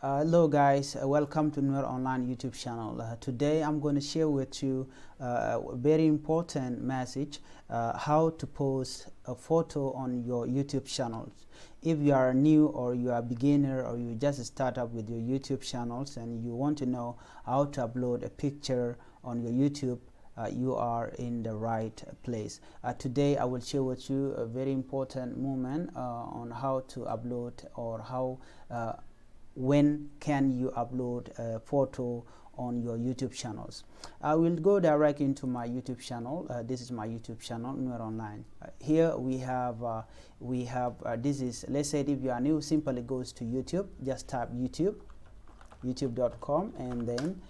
Hello guys, welcome to Nuer Online YouTube channel. Today I'm going to share with you a very important message, how to post a photo on your YouTube channels. If you are new or you are a beginner or you just start up with your YouTube channels and you want to know how to upload a picture on your YouTube, you are in the right place. Today I will share with you a very important moment on how to upload or how when can you upload a photo on your YouTube channels. I will go direct into my YouTube channel. This is my YouTube channel, Nuer Online. Here we have this is, let's say if you are new, simply goes to YouTube, just type YouTube, youtube.com, and then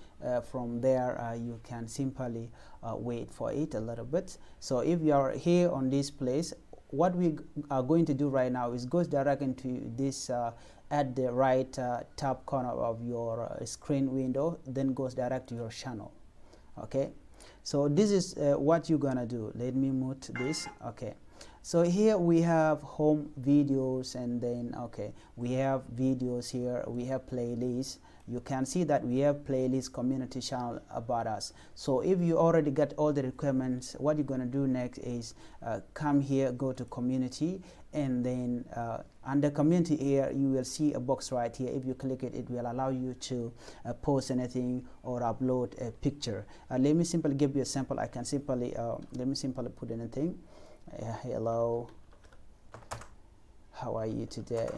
from there you can simply wait for it a little bit. So if you are here on this place, what we are going to do right now is goes direct into this at the right top corner of your screen window, then goes direct to your channel. Okay, so this is what you're gonna do. Let me mute this. Okay, so here we have home videos, and then okay, we have videos here, we have playlists. You can see that we have playlist, community channel, about us. So if you already got all the requirements, what you're going to do next is come here, go to community, and then under community here you will see a box right here. If you click it, it will allow you to post anything or upload a picture. Let me simply give you a sample. I can simply let me simply put anything. Hello, how are you today?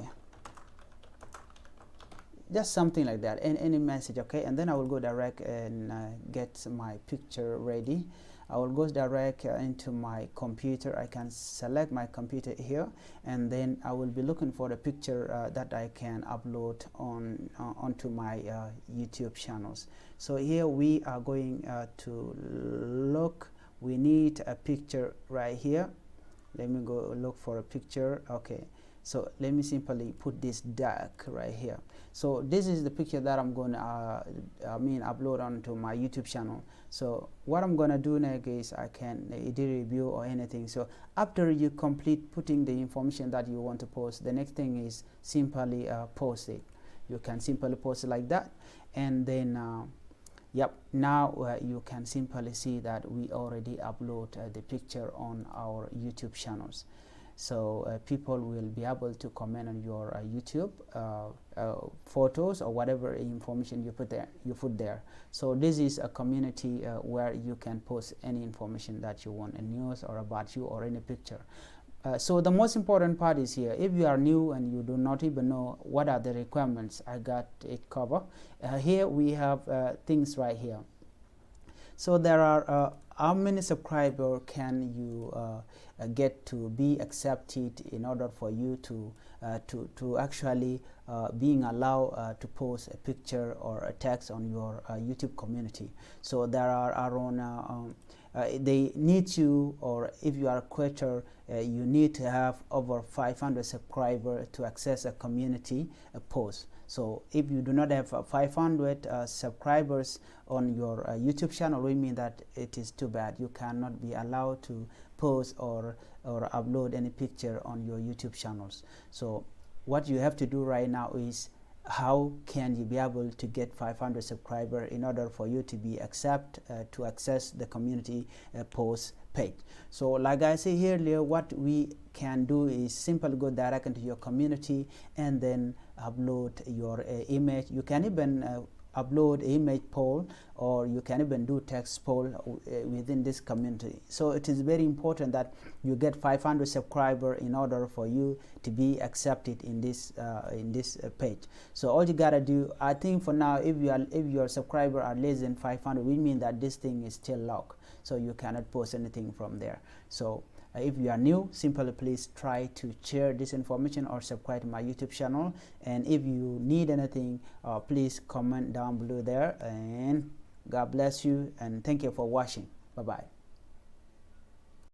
Just something like that, and any message. Okay, and then I will go direct and get my picture ready. I will go direct into my computer. I can select my computer here, and then I will be looking for the picture that I can upload on onto my YouTube channels. So here we are going to look. We need a picture right here. Let me go look for a picture. Okay, so let me simply put this dark right here. So this is the picture that I'm going to upload onto my YouTube channel. So what I'm going to do next is I can edit review or anything. So after you complete putting the information that you want to post, the next thing is simply post it. You can simply post it like that, and then yep, now you can simply see that we already upload the picture on our YouTube channels. So people will be able to comment on your YouTube photos or whatever information you put there. So this is a community where you can post any information that you want, a news or about you or any picture. So the most important part is here. If you are new and you do not even know what are the requirements, I got it covered. Here we have things right here. So there are how many subscribers can you get to be accepted in order for you to actually being allowed to post a picture or a text on your YouTube community. So there are around they need you, or if you are a creator, you need to have over 500 subscribers to access a community post. So if you do not have 500 subscribers on your YouTube channel, we mean that it is too bad. You cannot be allowed to post or upload any picture on your YouTube channels. So what you have to do right now is how can you be able to get 500 subscribers in order for you to be to access the community post page. So like I say earlier, what we can do is simply go direct into your community and then upload your image. You can even upload image poll, or you can even do text poll within this community. So it is very important that you get 500 subscribers in order for you to be accepted in this page. So all you gotta do, I think for now, if your subscribers are less than 500, we mean that this thing is still locked, so you cannot post anything from there. So if you are new, simply please try to share this information or subscribe to my YouTube channel. And if you need anything, please comment down below there. And God bless you, and thank you for watching. Bye bye.